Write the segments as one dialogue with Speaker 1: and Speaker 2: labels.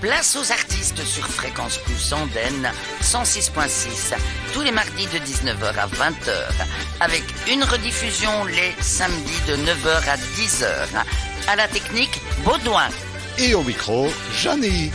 Speaker 1: Place aux artistes sur Fréquence Plus Andenne 106.6 tous les mardis de 19h à 20h avec une rediffusion les samedis de 9h à 10h. À la technique, Baudouin.
Speaker 2: Et au micro, Jeanny.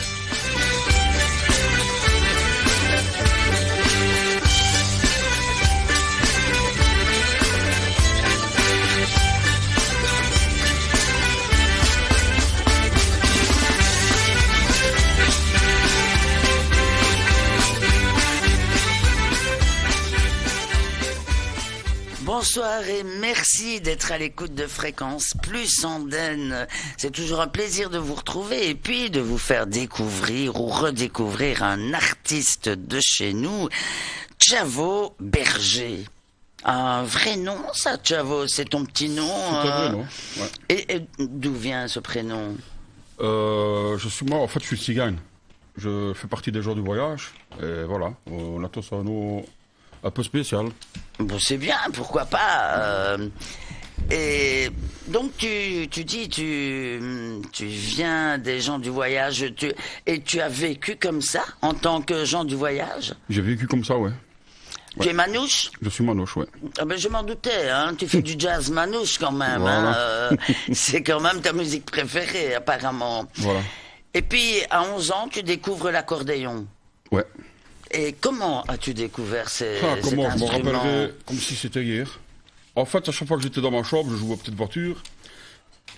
Speaker 1: Bonsoir et merci d'être à l'écoute de Fréquence Plus Andenne. C'est toujours un plaisir de vous retrouver et puis de vous faire découvrir ou redécouvrir un artiste de chez nous, Tchavo Berger. Un vrai nom, ça, Tchavo, c'est ton petit nom.
Speaker 3: C'est un vrai nom, ouais.
Speaker 1: Et d'où vient ce prénom?
Speaker 3: Je suis cigane. Je fais partie des gens du voyage. Et voilà, on a tous un nom un peu spécial.
Speaker 1: Bon, c'est bien, pourquoi pas. Et donc tu dis, tu viens des gens du voyage, et tu as vécu comme ça en tant que gens du voyage?
Speaker 3: J'ai vécu comme ça, ouais.
Speaker 1: Tu es manouche?
Speaker 3: Je suis manouche, ouais.
Speaker 1: Ah ben je m'en doutais, hein. Tu fais du jazz manouche quand même.
Speaker 3: Voilà.
Speaker 1: Hein. C'est quand même ta musique préférée apparemment.
Speaker 3: Voilà.
Speaker 1: Et puis à 11 ans, tu découvres l'accordéon.
Speaker 3: Ouais.
Speaker 1: Et comment as-tu découvert cet
Speaker 3: comment je me
Speaker 1: instrument?
Speaker 3: rappellerai comme si c'était hier. En fait, à chaque fois que j'étais dans ma chambre, je jouais aux petites voitures.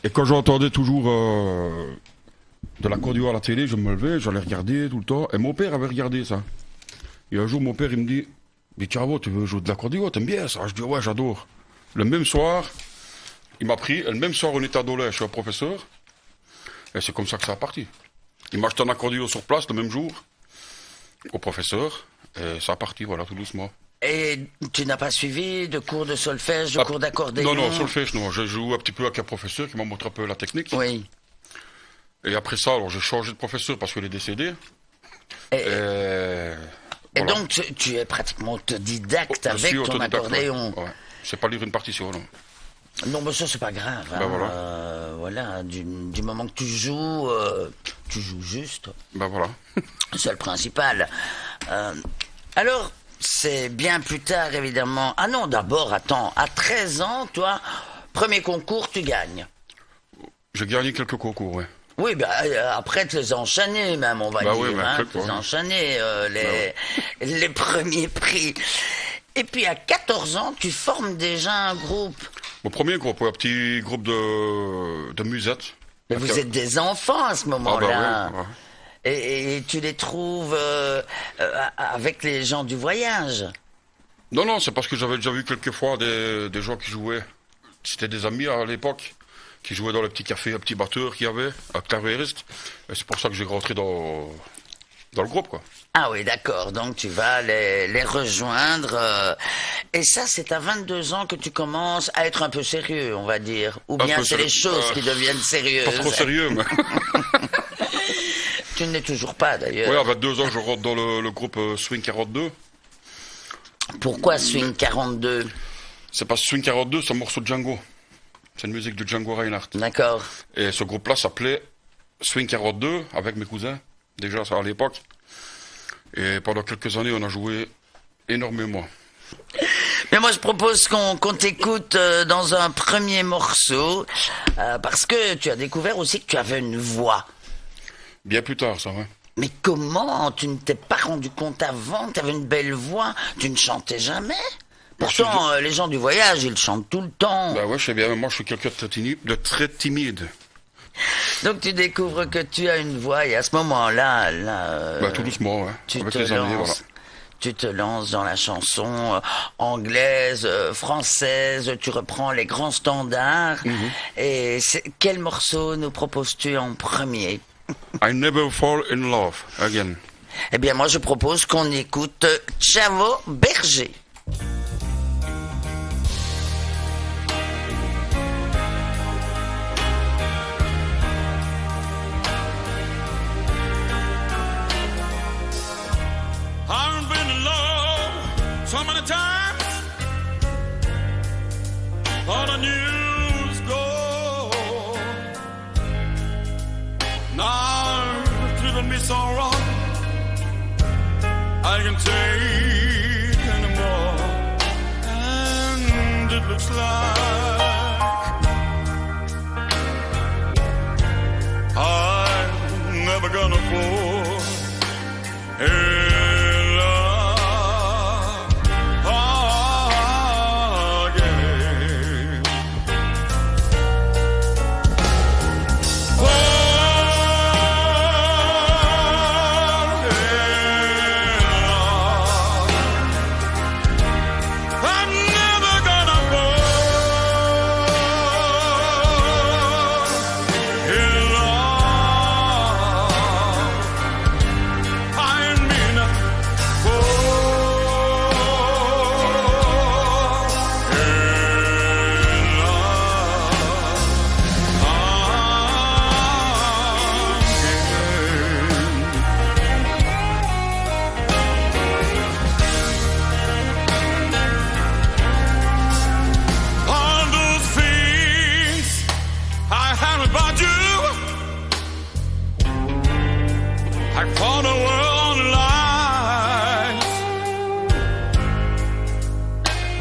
Speaker 3: Et quand j'entendais toujours de l'accordéon à la télé, je me levais, j'allais regarder tout le temps. Et mon père avait regardé ça. Et un jour, mon père, il me dit, mais Tchavo, tu veux jouer de l'accordéon, t'aimes bien ça? Je dis, ouais, j'adore. Le même soir, il m'a pris, et le même soir, on était à Dolay chez un professeur. Et c'est comme ça que ça a parti. Il m'a acheté un accordéon sur place le même jour, au professeur, et ça a parti, voilà, tout doucement.
Speaker 1: Et tu n'as pas suivi de cours de solfège, de cours d'accordéon?
Speaker 3: Non, solfège, non. Je joue un petit peu avec un professeur qui m'a montré un peu la technique.
Speaker 1: Oui.
Speaker 3: Et après ça, alors j'ai changé de professeur parce qu'il est décédé.
Speaker 1: Et
Speaker 3: voilà.
Speaker 1: donc, tu es pratiquement autodidacte
Speaker 3: Je suis
Speaker 1: avec ton
Speaker 3: autodidacte,
Speaker 1: accordéon.
Speaker 3: ouais. C'est pas lire une partition, non.
Speaker 1: Non, mais ça, c'est pas grave.
Speaker 3: Ben
Speaker 1: hein. Voilà, du moment que tu joues juste.
Speaker 3: Ben voilà.
Speaker 1: C'est le principal. Alors, c'est bien plus tard, évidemment. Ah non, d'abord, attends, à 13 ans, toi, premier concours, tu gagnes.
Speaker 3: J'ai gagné quelques concours, ouais.
Speaker 1: Oui, ben, après, tu les as enchaînés, même, on va dire.
Speaker 3: Oui,
Speaker 1: tu les as enchaînés, les premiers prix. Et puis, à 14 ans, tu formes déjà un groupe.
Speaker 3: Mon premier groupe, un petit groupe de musettes.
Speaker 1: Mais vous êtes des enfants à ce moment-là.
Speaker 3: Ah bah oui, ouais.
Speaker 1: Et tu les trouves avec les gens du voyage?
Speaker 3: Non, c'est parce que j'avais déjà vu quelques fois des gens qui jouaient. C'était des amis à l'époque, qui jouaient dans le petit café, un petit batteur qu'il y avait, un claviériste. Et c'est pour ça que j'ai rentré dans le groupe, quoi.
Speaker 1: Ah oui, d'accord. Donc tu vas les rejoindre. Et ça, c'est à 22 ans que tu commences à être un peu sérieux, on va dire. Ou bien c'est les choses qui deviennent sérieuses.
Speaker 3: Pas trop sérieux, mais...
Speaker 1: Tu ne l'es toujours pas, d'ailleurs.
Speaker 3: Oui, à 22 ans, je rentre dans le groupe Swing 42.
Speaker 1: Pourquoi Swing 42?
Speaker 3: C'est parce que Swing 42, c'est un morceau de Django. C'est une musique de Django Reinhardt.
Speaker 1: D'accord.
Speaker 3: Et ce groupe-là s'appelait Swing 42, avec mes cousins, déjà ça à l'époque. Et pendant quelques années, on a joué énormément.
Speaker 1: Mais moi, je propose qu'on t'écoute dans un premier morceau, parce que tu as découvert aussi que tu avais une voix.
Speaker 3: Bien plus tard, ça, ouais.
Speaker 1: Mais comment? Tu ne t'es pas rendu compte avant que tu avais une belle voix? Tu ne chantais jamais? Pourtant, les gens du voyage, ils chantent tout le temps.
Speaker 3: Bah ouais, je sais bien, mais moi, je suis quelqu'un de très timide.
Speaker 1: Donc, tu découvres que tu as une voix, et à ce moment-là,
Speaker 3: tout doucement, ouais. Avec les années, voilà.
Speaker 1: Tu te lances dans la chanson anglaise, française, tu reprends les grands standards. Mm-hmm. Et quel morceau nous proposes-tu en premier?
Speaker 3: I never fall in love again.
Speaker 1: Eh bien, moi, je propose qu'on écoute Tchavo Berger.
Speaker 4: I've been in love so many times. All I knew was gold. Now it's driven me so can't take anymore. And it looks like I'm never gonna fall in love again. I'm never gonna fall in love. I mean, all those things I had about you, I found a world of lies.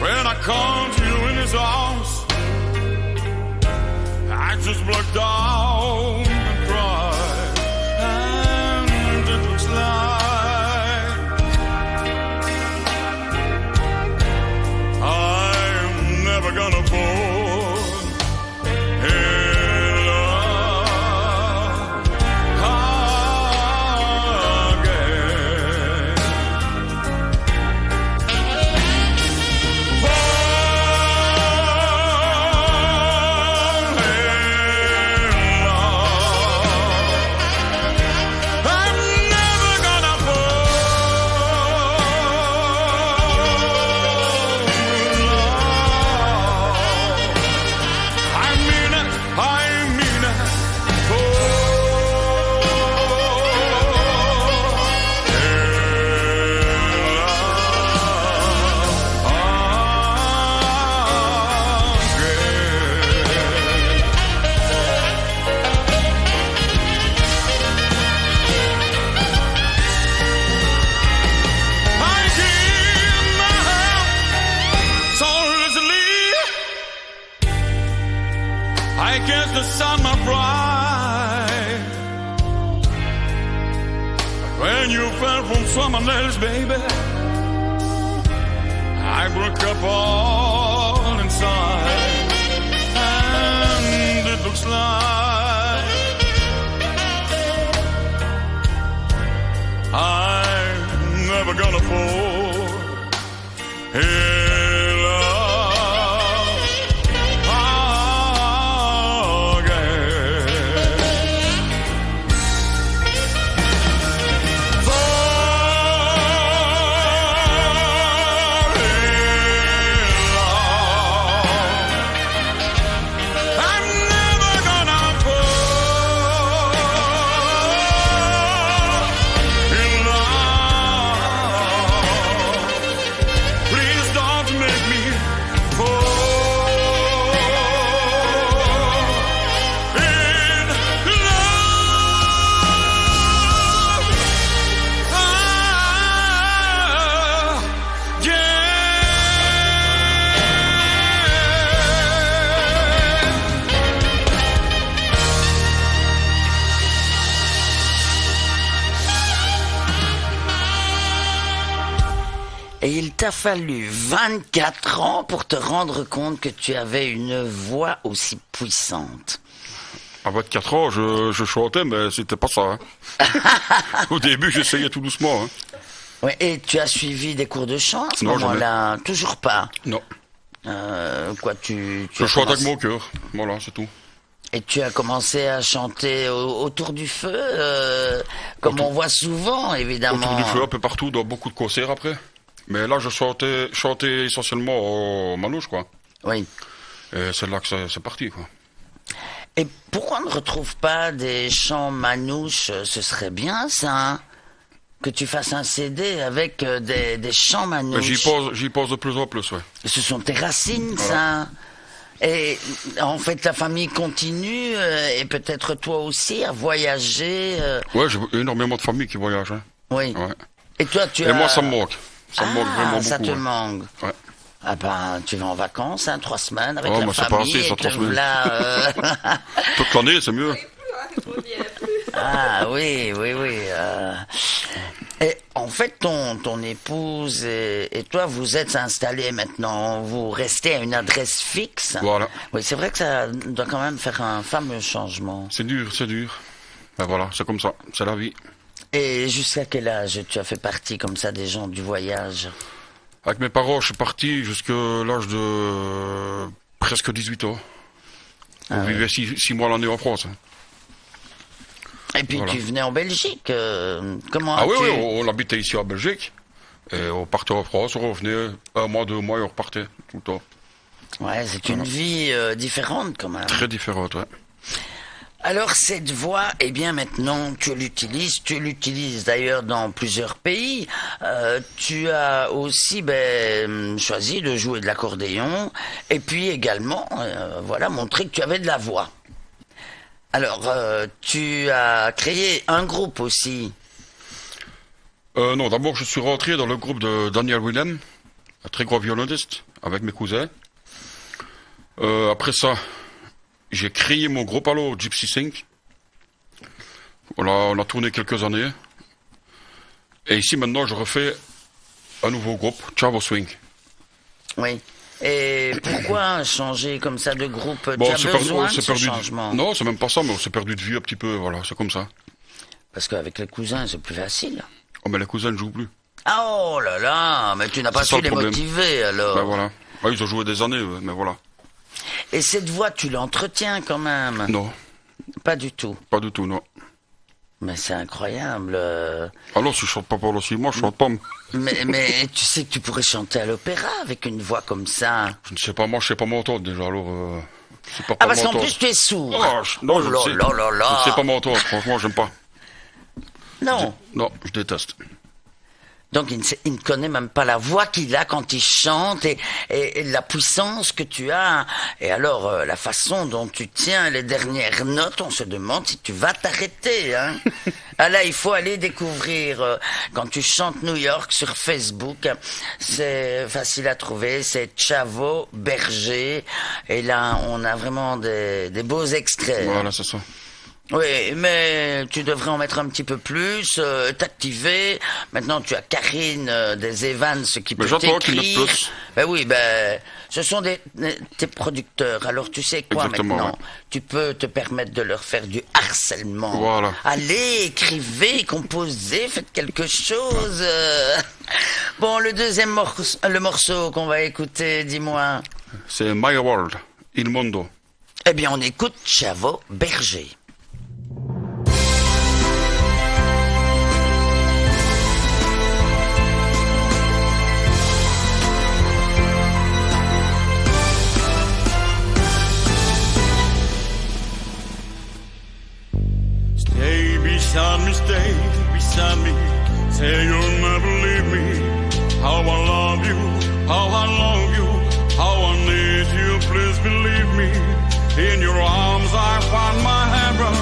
Speaker 4: When I come to you in his arms, I just broke down and cried. And it looks like I'm never gonna fall in love again. I'm never gonna fall in love. I mean it, I give my heart so easily. I guess the sun my bride. When you fell from someone else, baby, I broke up all inside. And it looks like I'm never gonna fall in love again. Fall in love. I'm never gonna fall in love. Please don't make me fall in love
Speaker 1: Et il t'a fallu 24 ans pour te rendre compte que tu avais une voix aussi puissante.
Speaker 3: À 24 ans, je chantais, mais c'était pas ça. Hein. Au début, j'essayais tout doucement. Hein.
Speaker 1: Ouais, et tu as suivi des cours de chant à ce
Speaker 3: Non,
Speaker 1: moment-là? Toujours pas.
Speaker 3: Non.
Speaker 1: Quoi, tu
Speaker 3: Je
Speaker 1: as
Speaker 3: chante avec
Speaker 1: commencé-
Speaker 3: mon cœur. Voilà, c'est tout.
Speaker 1: Et tu as commencé à chanter autour du feu, comme on voit souvent, évidemment.
Speaker 3: Autour du feu, un peu partout, dans beaucoup de concerts après. Mais là, je chantais essentiellement au manouche, quoi.
Speaker 1: Oui.
Speaker 3: Et c'est là que c'est parti, quoi.
Speaker 1: Et pourquoi on ne retrouve pas des chants manouches? Ce serait bien, ça, hein, que tu fasses un CD avec des chants
Speaker 3: Mais
Speaker 1: manouches.
Speaker 3: j'y pense de plus en plus, ouais.
Speaker 1: Ce sont tes racines, ça. Et en fait, la famille continue, et peut-être toi aussi, à voyager.
Speaker 3: Ouais, j'ai énormément de familles qui voyagent. Hein.
Speaker 1: Oui.
Speaker 3: Ouais.
Speaker 1: Et toi, tu
Speaker 3: Et
Speaker 1: as...
Speaker 3: moi, ça me manque. Ça me manque vraiment
Speaker 1: ça
Speaker 3: beaucoup.
Speaker 1: te manque.
Speaker 3: Ouais.
Speaker 1: Ah ben, tu vas en vacances, 3 semaines avec
Speaker 3: Oh,
Speaker 1: la
Speaker 3: mais c'est pas
Speaker 1: famille.
Speaker 3: assez, ça,
Speaker 1: et puis
Speaker 3: 3 semaines.
Speaker 1: voilà,
Speaker 3: Toute l'année, c'est mieux.
Speaker 1: Ah oui. Et en fait, ton épouse et toi, vous êtes installés maintenant. Vous restez à une adresse fixe.
Speaker 3: Voilà.
Speaker 1: Oui, c'est vrai que ça doit quand même faire un fameux changement.
Speaker 3: C'est dur. Ben voilà, c'est comme ça. C'est la vie.
Speaker 1: Et jusqu'à quel âge tu as fait partie comme ça des gens du voyage?
Speaker 3: Avec mes parents, je suis parti jusqu'à l'âge de presque 18 ans. On vivait 6 mois l'année en France.
Speaker 1: Et puis
Speaker 3: Voilà.
Speaker 1: tu venais en Belgique. Comment
Speaker 3: Ah oui,
Speaker 1: as-tu...
Speaker 3: on habitait ici en Belgique. Et on partait en France, on revenait 1 mois, 2 mois et on repartait tout le temps.
Speaker 1: Ouais, c'est une vie différente quand même.
Speaker 3: Très différente, ouais.
Speaker 1: Alors cette voix, eh bien maintenant tu l'utilises d'ailleurs dans plusieurs pays. Tu as aussi choisi de jouer de l'accordéon et puis également, voilà, montrer que tu avais de la voix. Alors tu as créé un groupe aussi.
Speaker 3: Non, d'abord je suis rentré dans le groupe de Daniel Willem, un très gros violoniste, avec mes cousins. Après ça, j'ai créé mon groupe alors, Gypsy Sync. On a tourné quelques années. Et ici maintenant, je refais un nouveau groupe, Chavo Swing.
Speaker 1: Oui. Et pourquoi changer comme ça de groupe?
Speaker 3: Bon,
Speaker 1: Tu as besoin de ce changement?
Speaker 3: Non, c'est même pas ça, mais on s'est perdu de vue un petit peu, voilà, c'est comme ça.
Speaker 1: Parce qu'avec les cousins, c'est plus facile.
Speaker 3: Oh, mais les cousins ne jouent plus.
Speaker 1: Ah oh là là, mais tu n'as pas
Speaker 3: C'est ça
Speaker 1: su
Speaker 3: le
Speaker 1: les
Speaker 3: problème.
Speaker 1: motiver alors.
Speaker 3: Ben voilà. Ah, ils ont joué des années, mais voilà.
Speaker 1: Et cette voix, tu l'entretiens quand même?
Speaker 3: Non,
Speaker 1: Pas du tout.
Speaker 3: pas du tout, non.
Speaker 1: Mais c'est incroyable.
Speaker 3: Alors, si je chante pas pour aussi, moi, je chante pas.
Speaker 1: Mais tu sais que tu pourrais chanter à l'opéra avec une voix comme ça.
Speaker 3: Je ne sais pas, moi, je sais pas m'entendre déjà, alors... c'est pas
Speaker 1: Ah, parce qu'en
Speaker 3: m'entendre.
Speaker 1: plus tu es sourd.
Speaker 3: Ah, non, je ne
Speaker 1: là
Speaker 3: sais.
Speaker 1: là là là.
Speaker 3: Je ne sais pas m'entendre, franchement, j'aime pas.
Speaker 1: Non.
Speaker 3: Non, je déteste.
Speaker 1: Donc il ne connaît même pas la voix qu'il a quand il chante et la puissance que tu as. Et alors la façon dont tu tiens les dernières notes, on se demande si tu vas t'arrêter. Hein. Ah là, il faut aller découvrir quand tu chantes New York sur Facebook. C'est facile à trouver, c'est Chavo Berger. Et là, on a vraiment des beaux extraits.
Speaker 3: Voilà, c'est ça.
Speaker 1: Oui, mais tu devrais en mettre un petit peu plus, t'activer. Maintenant, tu as Karine des Evans qui peut
Speaker 3: j'attends qu'ils
Speaker 1: t'écrire.
Speaker 3: mettent plus.
Speaker 1: Ben oui, ce sont tes producteurs. Alors, tu sais quoi
Speaker 3: Exactement,
Speaker 1: maintenant?
Speaker 3: ouais.
Speaker 1: Tu peux te permettre de leur faire du harcèlement.
Speaker 3: Voilà.
Speaker 1: Allez, écrivez, composez, faites quelque chose. Bon, le deuxième le morceau qu'on va écouter, dis-moi.
Speaker 3: C'est My World, Il Mondo.
Speaker 1: Eh bien, on écoute Chavo Berger.
Speaker 4: Stay beside me, say you'll never leave me. How I love you, how I love you, how I need you, please believe me. In your arms I find my heaven,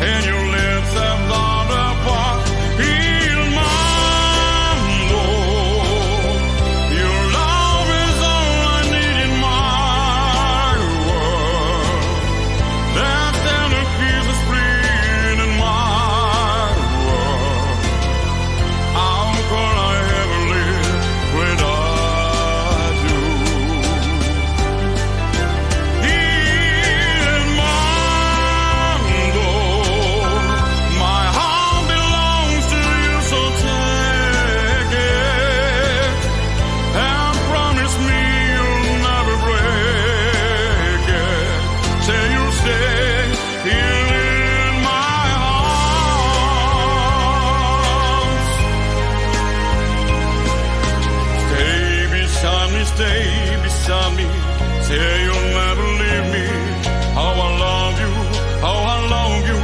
Speaker 4: and your lips have gone apart. Il mando, your love is all I need in my world. That tender kiss is free in my world. How could I ever live without you? Il mando, my heart belongs to you, so take it and promise me you'll never break it. Say you'll stay here in my arms. Stay beside me, say you'll never leave me. How I love you, how I love you,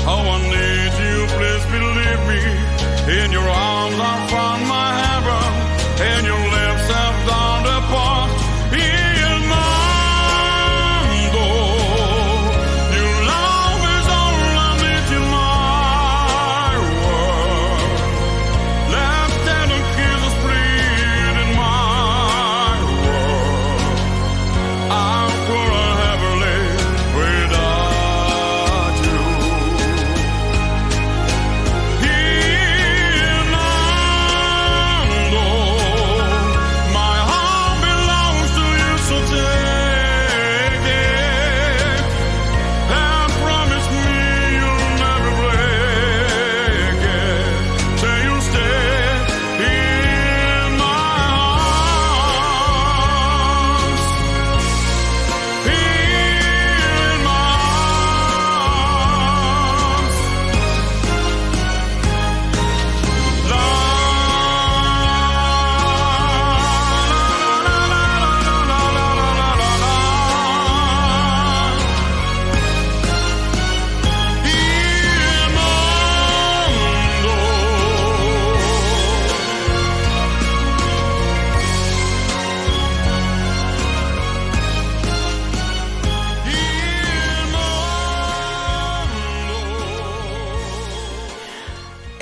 Speaker 4: how I need you, please believe me. In your arms I found my heaven, and your lips have gone apart. Il mando, your love is all I need in my world. Left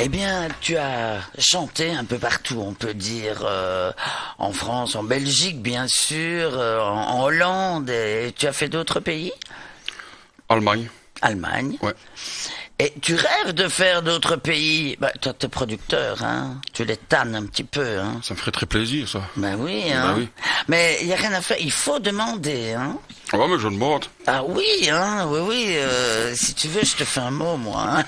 Speaker 1: Eh bien, tu as chanté un peu partout, on peut dire, en France, en Belgique, bien sûr, en Hollande, et tu as fait d'autres pays?
Speaker 3: Allemagne,
Speaker 1: Allemagne.
Speaker 3: ouais.
Speaker 1: Et tu rêves de faire d'autres pays? Bah, toi, t'es producteur, hein. Tu les tannes un petit peu, hein.
Speaker 3: Ça me ferait très plaisir, ça.
Speaker 1: Ben oui, hein.
Speaker 3: Ben oui.
Speaker 1: Mais il y a rien à faire, il faut demander, hein.
Speaker 3: Ah ouais, mais je demande.
Speaker 1: Ah oui, hein, oui, si tu veux, je te fais un mot, moi. Hein.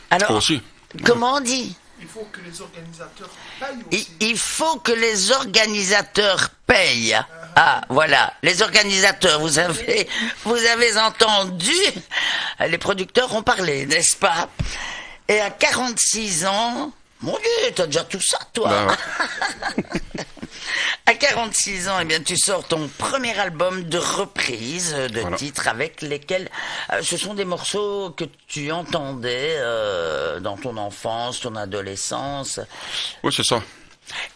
Speaker 1: Alors,
Speaker 3: Aussi.
Speaker 1: comment on dit?
Speaker 5: Il faut que les organisateurs payent aussi.
Speaker 1: Il faut que les organisateurs payent. Ah, voilà, les organisateurs, vous avez entendu? Les producteurs ont parlé, n'est-ce pas? Et à 46 ans, mon Dieu, t'as déjà tout ça, toi.
Speaker 3: Ben ouais.
Speaker 1: À 46 ans, eh bien, tu sors ton premier album de reprise de
Speaker 3: Voilà.
Speaker 1: titres avec lesquels ce sont des morceaux que tu entendais dans ton enfance, ton adolescence.
Speaker 3: Oui, c'est ça.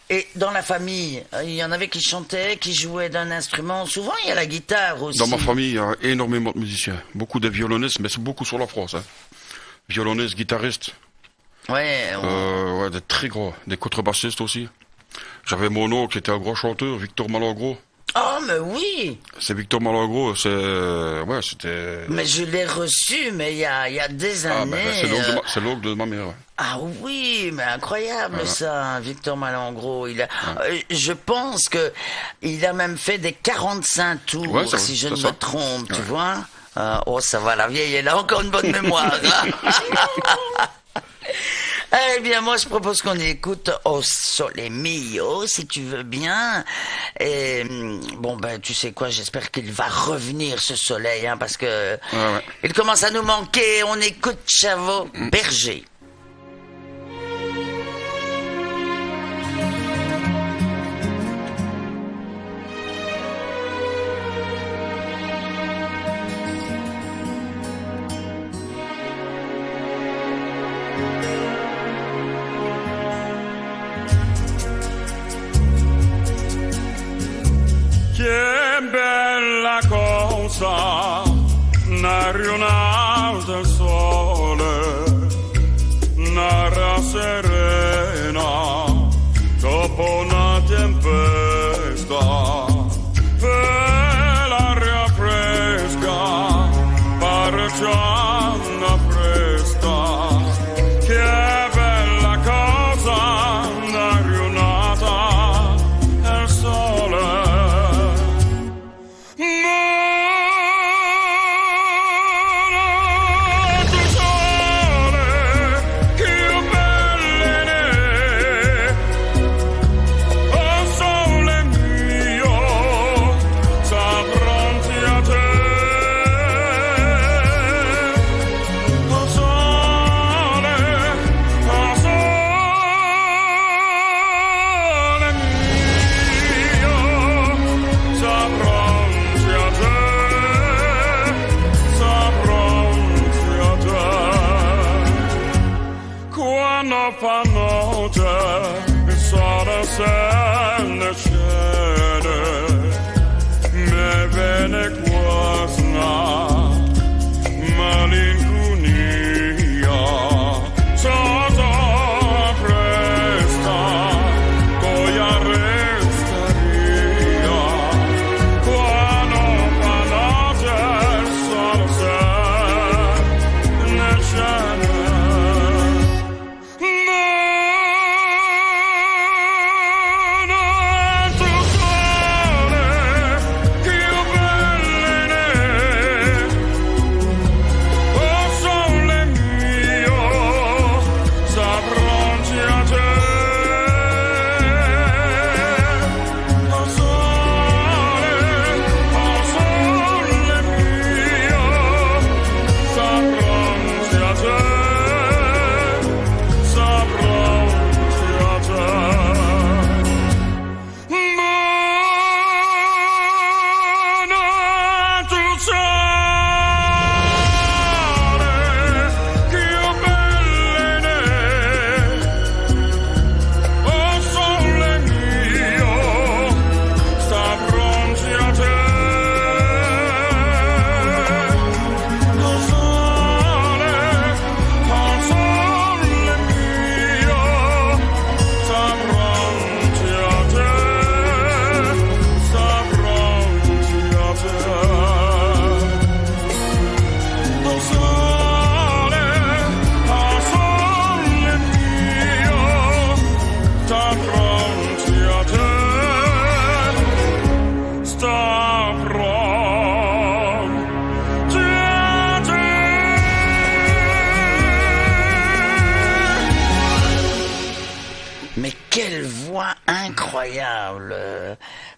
Speaker 1: Et dans la famille, il y en avait qui chantaient, qui jouaient d'un instrument. Souvent, il y a la guitare aussi.
Speaker 3: Dans ma famille, il y a énormément de musiciens. Beaucoup de violonistes, mais c'est beaucoup sur la France. Hein. Violonistes, guitaristes,
Speaker 1: Ouais,
Speaker 3: ouais, des très gros. Des contrebassistes aussi. J'avais mon oncle qui était un gros chanteur, Victor Malengros.
Speaker 1: Oh, mais oui.
Speaker 3: C'est Victor Malengros, c'est... Ouais, c'était...
Speaker 1: Mais je l'ai reçu, mais il y a des
Speaker 3: Ah,
Speaker 1: années.
Speaker 3: ben, c'est l'oncle de ma mère. Ouais.
Speaker 1: Ah oui, mais incroyable
Speaker 3: Voilà.
Speaker 1: ça, Victor Malengros. Je pense que il a même fait des 45 tours,
Speaker 3: Ouais, ça,
Speaker 1: si je
Speaker 3: c'est
Speaker 1: ne
Speaker 3: ça.
Speaker 1: me trompe, tu
Speaker 3: Ouais.
Speaker 1: vois. Oh, ça va, la vieille, elle a encore une bonne mémoire. Hein. Eh bien, moi, je propose qu'on écoute O Sole Mio, si tu veux bien. Et bon, ben, tu sais quoi, j'espère qu'il va revenir, ce soleil, hein, parce que
Speaker 3: Ouais.
Speaker 1: il commence à nous manquer. On écoute Chavo Berger.
Speaker 4: Che bella cosa, una riunata del sole, un'aria serena, dopo una tempesta, e l'aria fresca, pare già una festa, che bella cosa, una riunata del sole. Quando fa notte il sole se ne scende, me viene questa malinconia sotto la fresca, poi arrestaria. Quando fa notte il sole se ne scende.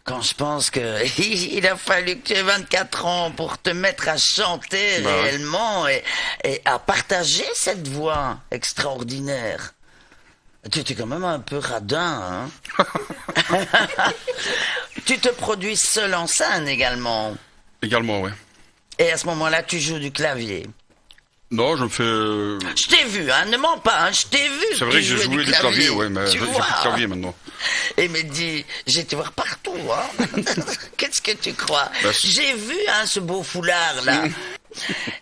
Speaker 1: quand je pense que il a fallu que tu aies 24 ans pour te mettre à chanter
Speaker 3: Bah ouais.
Speaker 1: réellement et à partager cette voix extraordinaire. Tu étais quand même un peu radin, hein. Tu te produis seul en scène également.
Speaker 3: Également, ouais.
Speaker 1: Et à ce moment-là, tu joues du clavier.
Speaker 3: Non, je me fais...
Speaker 1: Je t'ai vu, hein, ne mens pas, hein, je t'ai vu.
Speaker 3: C'est vrai que j'ai joué du clavier, ouais, mais
Speaker 1: Tu
Speaker 3: j'ai plus
Speaker 1: vois.
Speaker 3: de clavier maintenant.
Speaker 1: Et me dit, j'ai été voir partout, hein. Qu'est-ce que tu crois?
Speaker 3: Bah,
Speaker 1: J'ai vu, hein, ce beau foulard, là.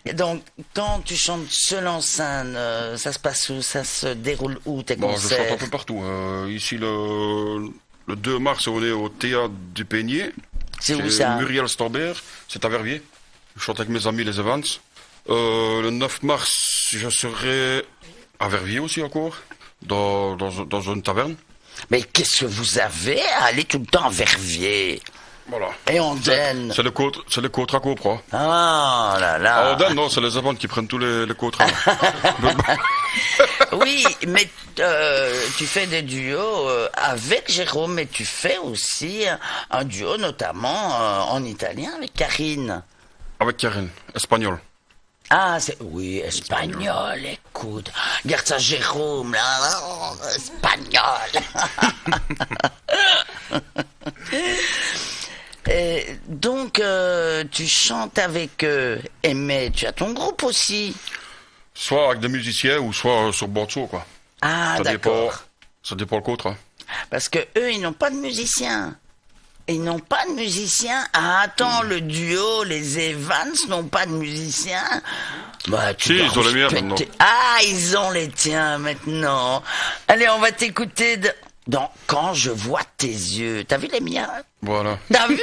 Speaker 1: Et donc, quand tu chantes seul en scène, ça se passe où? Ça se déroule où, tes
Speaker 3: Bon, je chante
Speaker 1: concerts?
Speaker 3: un peu partout. Ici, le 2 mars, on est au Théâtre du Peigné.
Speaker 1: C'est où
Speaker 3: Chez
Speaker 1: ça?
Speaker 3: Muriel Stambert, c'est à Verviers. Je chante avec mes amis les Evans. Le 9 mars, je serai à Verviers aussi encore, dans une taverne.
Speaker 1: Mais qu'est-ce que vous avez à aller tout le temps à Verviers?
Speaker 3: Voilà.
Speaker 1: Et Andenne?
Speaker 3: C'est le côte à Copra.
Speaker 1: Ah là
Speaker 3: À
Speaker 1: là.
Speaker 3: Andenne, non, c'est les Evans qui prennent tous les contrats.
Speaker 1: Oui, mais tu fais des duos avec Jérôme, mais tu fais aussi un duo notamment en italien avec Karine.
Speaker 3: Avec Karine, espagnol.
Speaker 1: Ah, c'est... Oui, espagnol, écoute. Regarde ça, Jérôme, là. Oh, espagnol. Et donc, tu chantes avec eux. Et mais tu as ton groupe aussi.
Speaker 3: Soit avec des musiciens ou soit sur Bordeaux, quoi.
Speaker 1: Ah,
Speaker 3: Ça dépend,
Speaker 1: d'accord.
Speaker 3: ça dépend le contrat.
Speaker 1: Parce que eux, ils n'ont pas de musiciens. Ils n'ont pas de musiciens. Ah, attends, le duo, les Evans n'ont pas de musiciens. Bah, tu
Speaker 3: Si,
Speaker 1: dois
Speaker 3: ils ont les miens
Speaker 1: respecter-
Speaker 3: maintenant.
Speaker 1: Ah, ils ont les tiens maintenant. Allez, on va t'écouter dans Quand je vois tes yeux. T'as vu les miens?
Speaker 3: Voilà.
Speaker 1: T'as vu?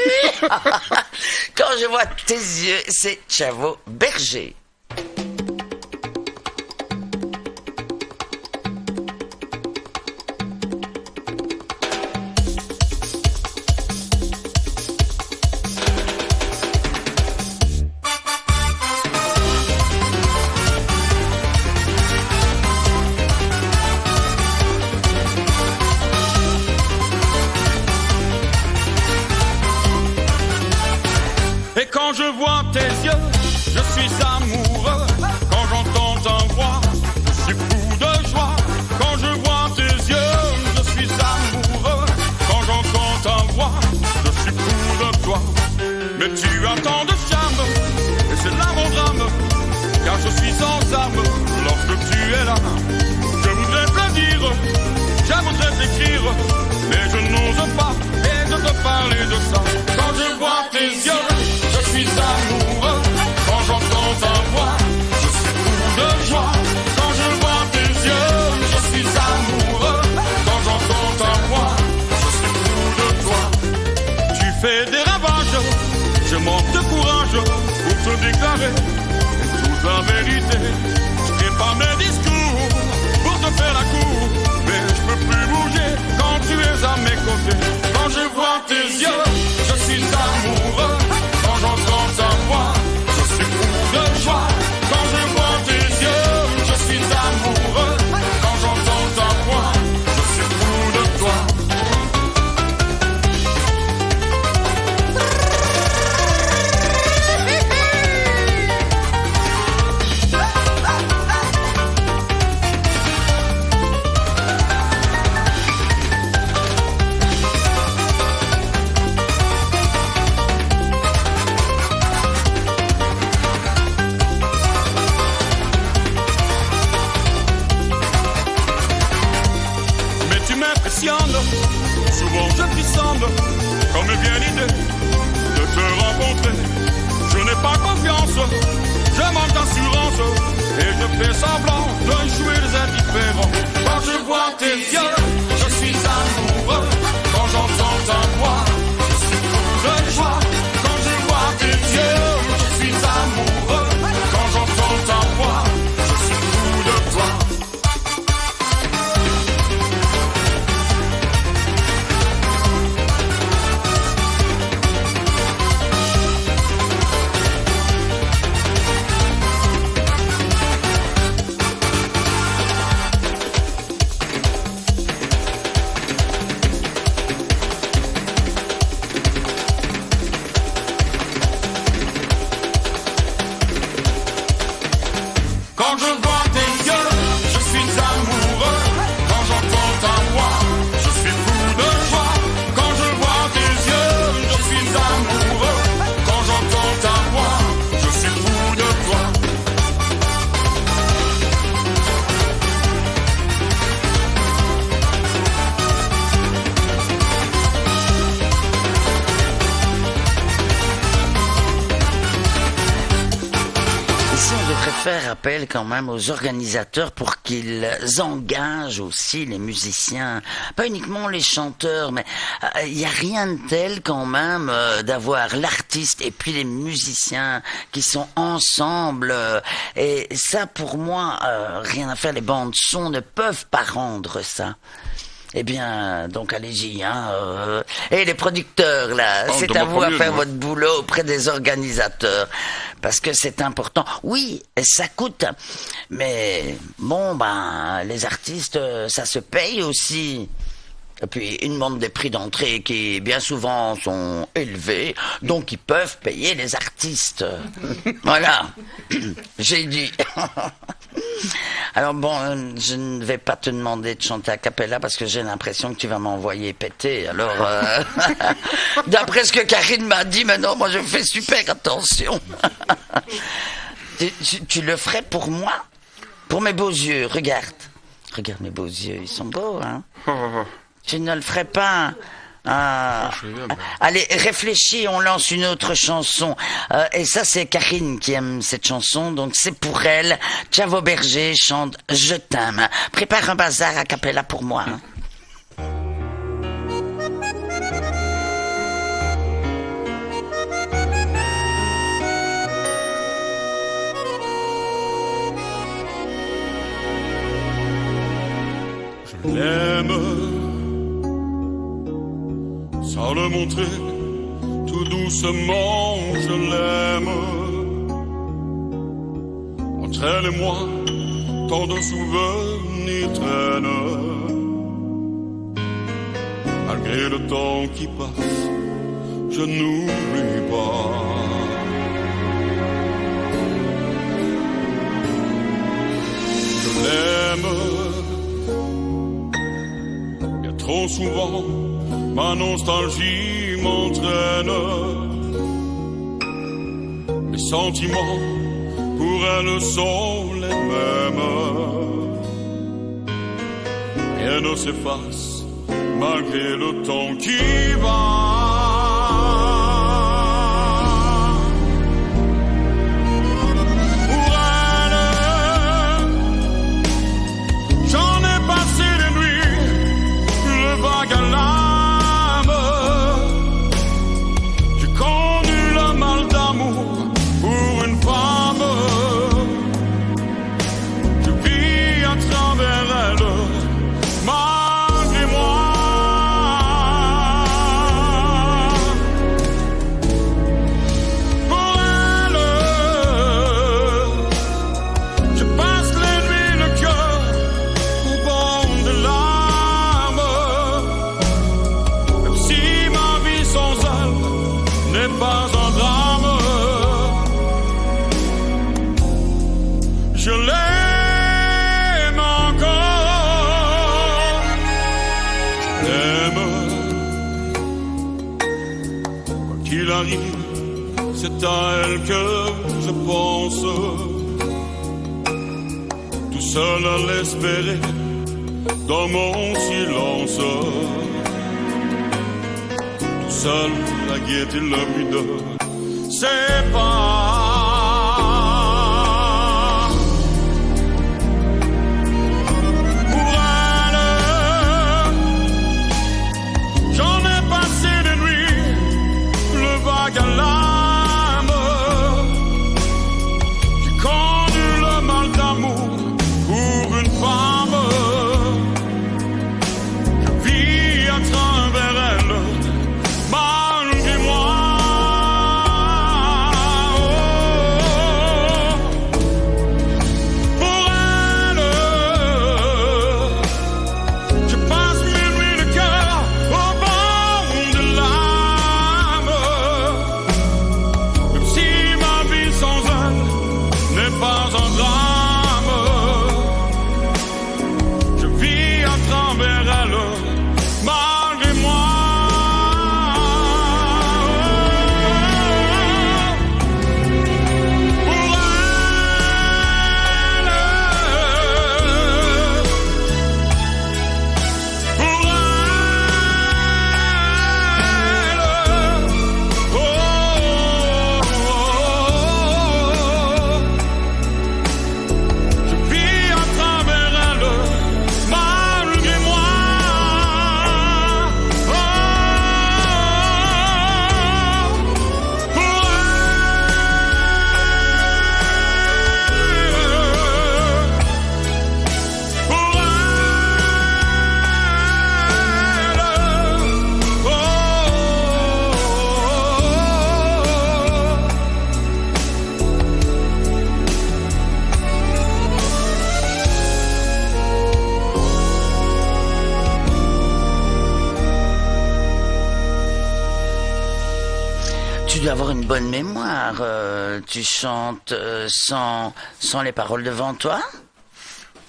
Speaker 1: Quand je vois tes yeux, c'est Chavo Berger.
Speaker 4: Et quand je vois tes yeux, je suis amoureux. Quand j'entends ta voix, je suis fou de joie. Quand je vois tes yeux, je suis amoureux. Quand j'entends ta voix, je suis fou de toi. Mais tu as tant de charme, et c'est là mon drame. Car je suis sans arme lorsque tu es là. Je voudrais te le dire, je voudrais t'écrire, mais je n'ose pas, et de te parler de ça. Quand je vois tes yeux, je suis amoureux. Quand j'entends ta voix, je suis fou de joie. Quand je vois tes yeux, je suis amoureux. Quand j'entends ta voix, je suis fou de toi. Tu fais des ravages, je manque de courage pour te déclarer toute la vérité. Je prépare mes discours pour te faire la cour, mais je peux plus bouger quand tu es à mes côtés. Quand je vois tes yeux, je suis amoureux. Quand j'entends ta voix, je suis fou de joie. Quand je vois tes yeux, je suis amoureux. Quand j'entends ta voix, je suis fou de toi. Mais tu m'impressionnes, souvent je frissonne, comme vient l'idée de te rencontrer. Je n'ai pas confiance, je manque d'assurance, et je fais semblant de jouer les indifférents. Quand je vois tes yeux, je suis amoureux. Quand j'entends ta voix, je suis fou de joie. Quand je vois tes yeux, je suis amoureux. Quand j'entends ta voix, je suis fou de toi.
Speaker 1: voudrais faire appel quand même aux organisateurs pour qu'ils engagent aussi les musiciens, pas uniquement les chanteurs, mais il n'y a rien de tel quand même d'avoir l'artiste et puis les musiciens qui sont ensemble. Et ça, pour moi, rien à faire, les bandes son ne peuvent pas rendre ça. Eh bien, donc allez-y, hein. Et les producteurs, là, c'est à vous à faire votre boulot auprès des organisateurs. Parce que c'est important. Oui, ça coûte. Mais bon, ben, les artistes, ça se paye aussi. Et puis, ils demandent des prix d'entrée qui, bien souvent, sont élevés. Donc, ils peuvent payer les artistes. Voilà. J'ai dit. Alors bon, je ne vais pas te demander de chanter a cappella parce que j'ai l'impression que tu vas m'envoyer péter. Alors, d'après ce que Karine m'a dit, maintenant, moi je fais super attention. tu le ferais pour moi? Pour mes beaux yeux, regarde. Regarde mes beaux yeux, ils sont beaux, hein? Tu ne le ferais pas? Allez, réfléchis, on lance une autre chanson. Et ça, c'est Karine qui aime cette chanson, donc c'est pour elle. Chavo Berger chante « Je t'aime ». Prépare un bazar a cappella pour moi. Hein.
Speaker 4: Je l'aime. Sans le montrer, tout doucement, je l'aime. Entre elle et moi, tant de souvenirs traînent. Malgré le temps qui passe, je n'oublie pas. Je l'aime. Bien trop souvent, ma nostalgie m'entraîne. Mes sentiments pour elle sont les mêmes. Rien ne s'efface malgré le temps qui va. Pour elle, j'en ai passé des nuits, le vague à l'âme. C'est à elle que je pense, tout seul à l'espérer dans mon silence, tout seul à guetter le but de ses pas.
Speaker 6: Malgré moi,
Speaker 1: tu dois avoir une bonne mémoire. Tu chantes sans les paroles devant toi?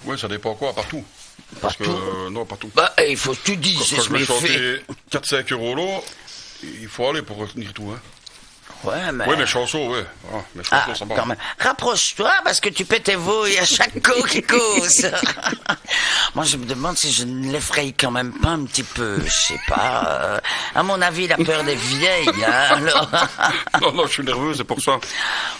Speaker 3: Ouais, ça dépend quoi, partout. Parce
Speaker 1: Partout.
Speaker 3: que, non, partout.
Speaker 1: Bah, il faut que tu dises,
Speaker 3: Quand
Speaker 1: c'est
Speaker 3: je vais
Speaker 1: ce fait.
Speaker 3: chanter 4-5 euros là, il faut aller pour retenir tout, hein.
Speaker 1: Ouais, mais...
Speaker 3: Oui, mes chansons, ouais. Ah, mes
Speaker 1: Ah,
Speaker 3: chansons, ça va.
Speaker 1: quand même. Rapproche-toi parce que tu peux tes vouilles à chaque coup qui cause. Moi, je me demande si je ne l'effraie quand même pas un petit peu. Je sais pas. À mon avis, il a peur des vieilles. Hein, alors...
Speaker 3: Non, je suis nerveux, c'est pour ça.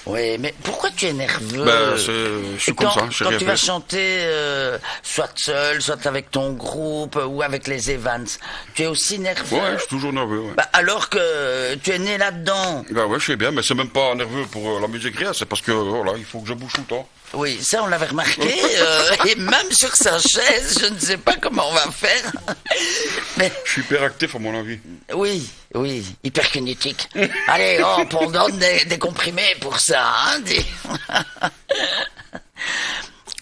Speaker 1: Oui, mais pourquoi tu es nerveux?
Speaker 3: Ben, je suis comme ça, je sais
Speaker 1: Quand
Speaker 3: rien
Speaker 1: tu vas
Speaker 3: faire.
Speaker 1: chanter, soit seul, soit avec ton groupe ou avec les Evans, tu es aussi nerveux?
Speaker 3: Ouais, je suis toujours nerveux, ouais.
Speaker 1: Bah, alors que tu es né là-dedans.
Speaker 3: Ben ouais, je sais bien, mais c'est même pas nerveux pour la musique rien, c'est parce que, voilà, il faut que je bouge tout le temps.
Speaker 1: Oui, ça on l'avait remarqué, et même sur sa chaise, je ne sais pas comment on va faire. Mais
Speaker 3: Je suis hyper actif, à mon avis.
Speaker 1: oui, hyperkinétique. Allez, hop, on donne des comprimés pour ça, hein,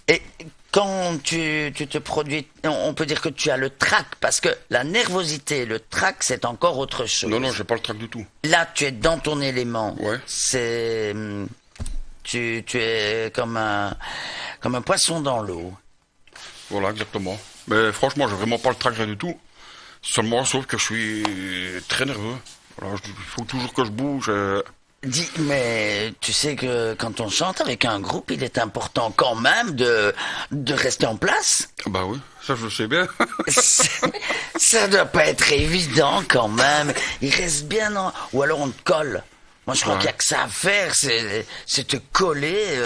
Speaker 1: Et quand tu te produis, on peut dire que tu as le trac, parce que la nervosité, le trac, c'est encore autre chose.
Speaker 3: Non, j'ai pas le trac du tout.
Speaker 1: Là, tu es dans ton élément.
Speaker 3: Ouais.
Speaker 1: C'est... Tu es comme un poisson dans l'eau.
Speaker 3: Voilà, exactement. Mais franchement, j'ai vraiment pas le trac rien du tout. Seulement, sauf que je suis très nerveux. Voilà, il faut toujours que je bouge.
Speaker 1: Dis, mais tu sais que quand on chante avec un groupe, il est important quand même de rester en place.
Speaker 3: Bah oui, ça je le sais bien.
Speaker 1: Ça doit pas être évident quand même. Il reste bien ou alors on te colle. Moi je crois
Speaker 3: Ouais.
Speaker 1: qu'il y a que ça à faire, c'est te coller.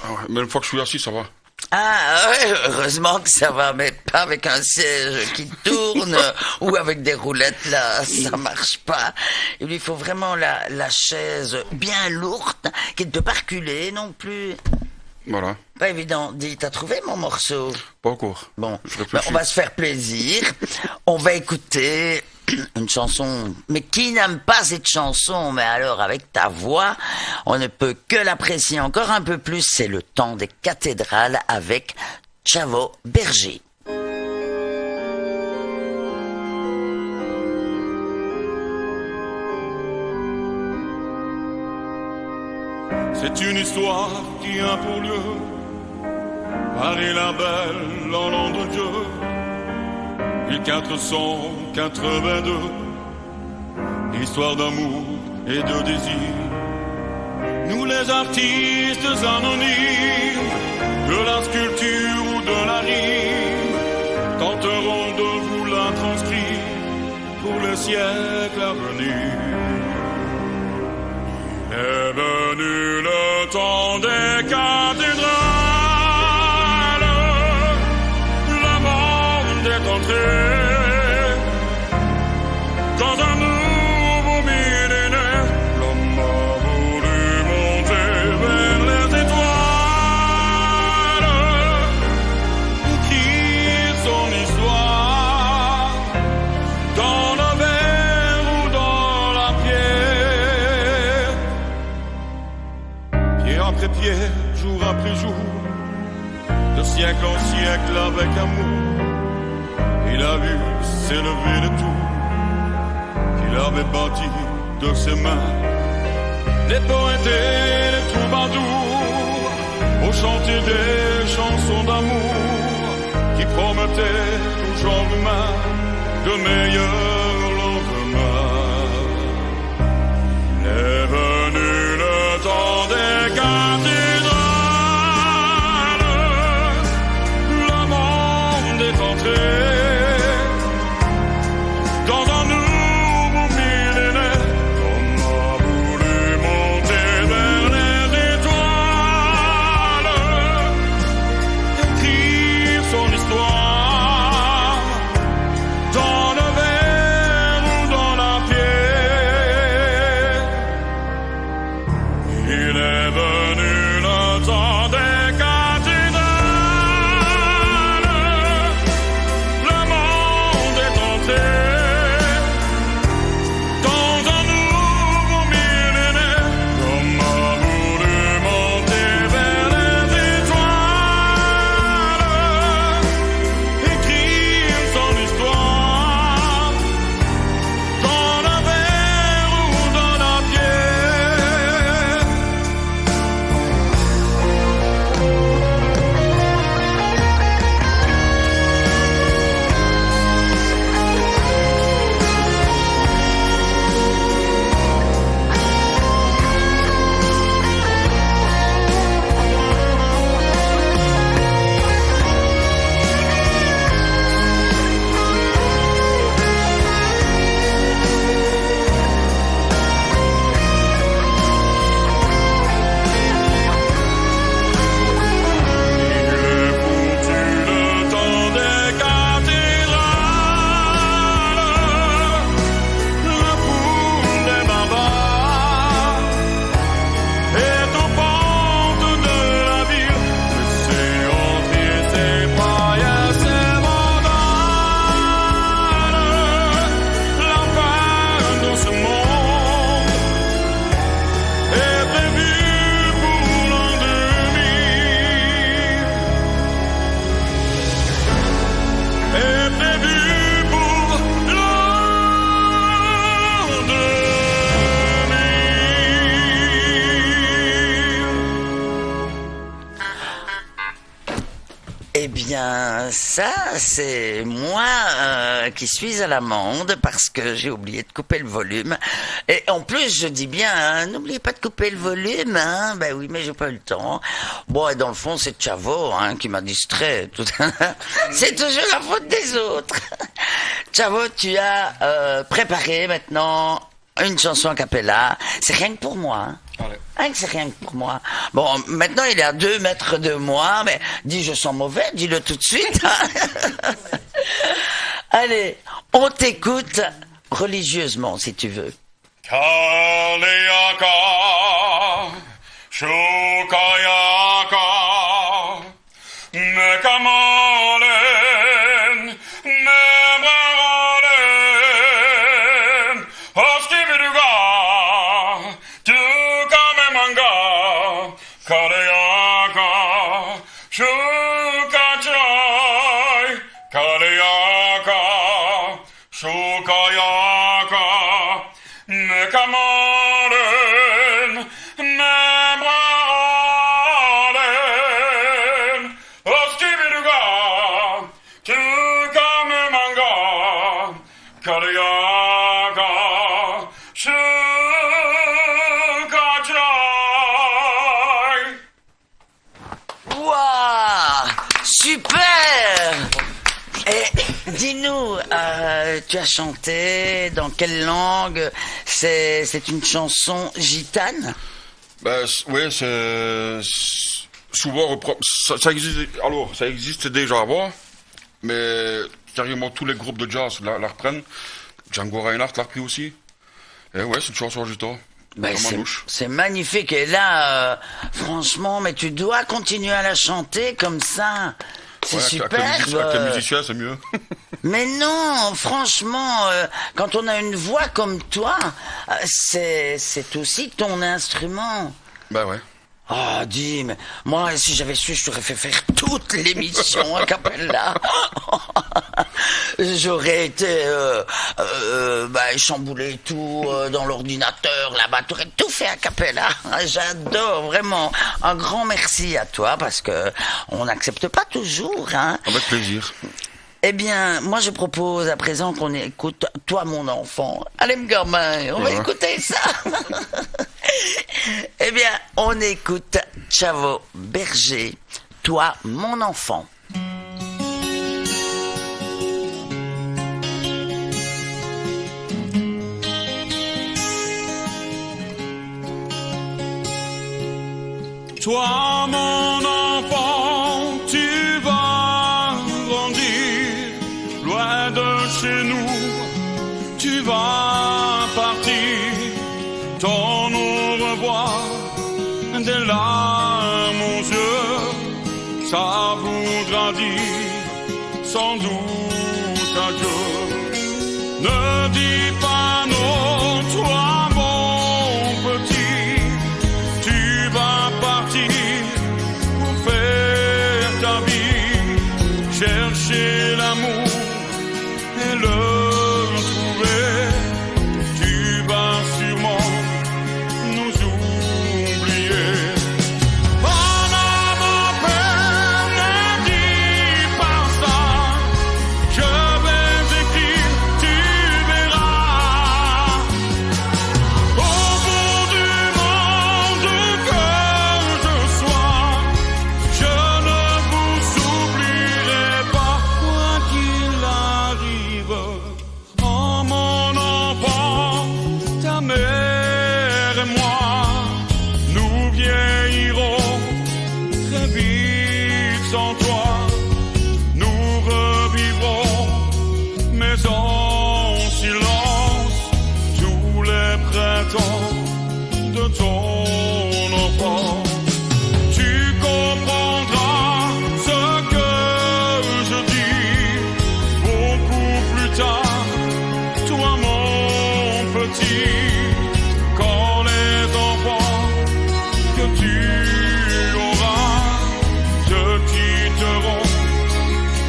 Speaker 3: Ah ouais, mais une fois que je suis assis, ça va.
Speaker 1: Ah ouais, heureusement que ça va, mais pas avec un siège qui tourne ou avec des roulettes là, ça marche pas. Il lui faut vraiment la chaise bien lourde, qui ne peut pas reculer non plus.
Speaker 3: Voilà,
Speaker 1: Pas évident. Dis, t'as trouvé mon morceau?
Speaker 3: pas encore.
Speaker 1: Bon,
Speaker 3: Je
Speaker 1: ben,
Speaker 3: réfléchis.
Speaker 1: on va se faire plaisir. On va écouter une chanson. Mais qui n'aime pas cette chanson? Mais alors, avec ta voix, on ne peut que l'apprécier encore un peu plus. C'est le temps des cathédrales avec Chavo Berger.
Speaker 4: C'est une histoire qui a pour lieu Paris la belle en nom de Dieu 1482. Histoire d'amour et de désir. Nous les artistes anonymes de la sculpture ou de la rime tenterons de vous la transcrire pour les siècles à venir. Est venu le temps des cathédrales, le monde est entré dans un nouveau millénaire. L'homme a voulu monter vers les étoiles, écrire son histoire dans le verre ou dans la pierre. Pied après pied, jour après jour, de siècle en siècle avec amour, il a vu s'élever le tout qu'il avait bâti de ses mains. Les poètes et les troubadours ont chanté des chansons d'amour qui promettaient aux gens humains de meilleurs lendemains. Est venu le temps des cathédrales, le monde est entré dans un nouveau millénaire. L'homme a voulu monter vers les étoiles, écrire son histoire dans le verre
Speaker 1: bien, ça, c'est moi qui suis à l'amende parce que j'ai oublié de couper le volume. Et en plus, je dis bien, hein, n'oubliez pas de couper le volume, hein. Ben oui, mais j'ai pas eu le temps. Bon, et dans le fond, c'est Chavo, hein, qui m'a distrait. C'est toujours la faute des autres. Chavo, tu as préparé maintenant une chanson a cappella. C'est rien que pour moi, hein.
Speaker 3: Allez.
Speaker 1: Hein, c'est rien que pour moi. Bon, maintenant il est à 2 mètres de moi, mais dis je sens mauvais, dis-le tout de suite. Hein. Allez, on t'écoute religieusement si tu veux.
Speaker 4: Kaliaka, Shukayaka, Mekamalen, Mebralen, Oskibiduga, Tukamemanga, Kaliaka, Shukachai, Kaliaka, Shukayaka, Mekamalen, Mebralen, Oskibiduga, Tukamemanga, Kaliaka, Shukachai.
Speaker 1: Waouh, super. Et dis-nous, tu as chanté dans quelle langue? C'est une chanson gitane?
Speaker 3: Oui, c'est souvent ça existe. Alors, ça existe déjà avant, mais carrément tous les groupes de jazz la reprennent. Django Reinhardt l'a repris aussi. Et ouais, c'est une chanson gitane.
Speaker 1: Ben,
Speaker 3: Vraiment louche.
Speaker 1: c'est magnifique. Et là, franchement, mais tu dois continuer à la chanter comme ça. C'est
Speaker 3: Ouais,
Speaker 1: super.
Speaker 3: avec les musiciens, c'est mieux.
Speaker 1: Mais non, franchement, quand on a une voix comme toi, c'est aussi ton instrument.
Speaker 3: Ben ouais.
Speaker 1: Ah, dis, mais moi, si j'avais su, je t'aurais fait faire toute l'émission a cappella. J'aurais été chamboulé tout dans l'ordinateur là-bas. T'aurais tout fait a cappella. J'adore, vraiment. Un grand merci à toi parce que on n'accepte pas toujours, hein.
Speaker 3: Avec plaisir.
Speaker 1: Eh bien, moi je propose à présent qu'on écoute Toi mon enfant. Allez me gamin, on va
Speaker 3: Ouais.
Speaker 1: écouter ça. Eh bien, on écoute Chavo Berger, Toi mon enfant.
Speaker 4: Toi, mon enfant, tu vas grandir loin de chez nous. Tu vas partir, ton au revoir, des larmes aux yeux. Ça voudra dire sans doute adieu. Ne dis pas non, toi, mon petit. Tu vas partir pour faire ta vie, chercher l'amour et le trouver. Tu vas sûrement nous oublier. Oh non, mon père, ne dis pas ça. Je vais écrire, tu verras. Au bout du monde que je sois, je ne vous oublierai pas, quoi qu'il arrive. Oh mon enfant, ta mère et moi, nous vieillirons très vite sans toi. Nous revivrons, mais en silence, tous les printemps de ton enfance. Tu comprendras ce que je dis beaucoup plus tard, toi mon petit, quand les enfants que tu auras te quitteront,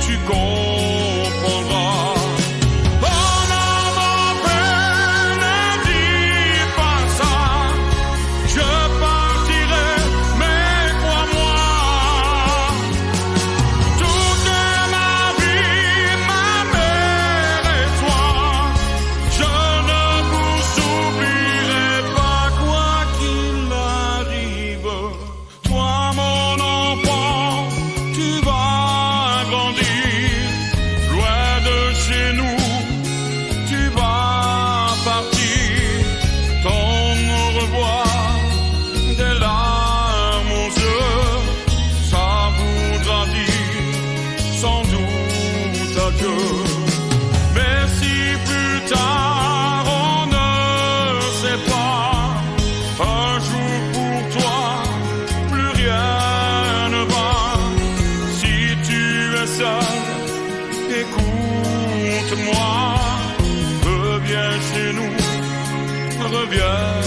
Speaker 4: tu comprendras. Oh non, mon père, ne dis pas ça. Je reviens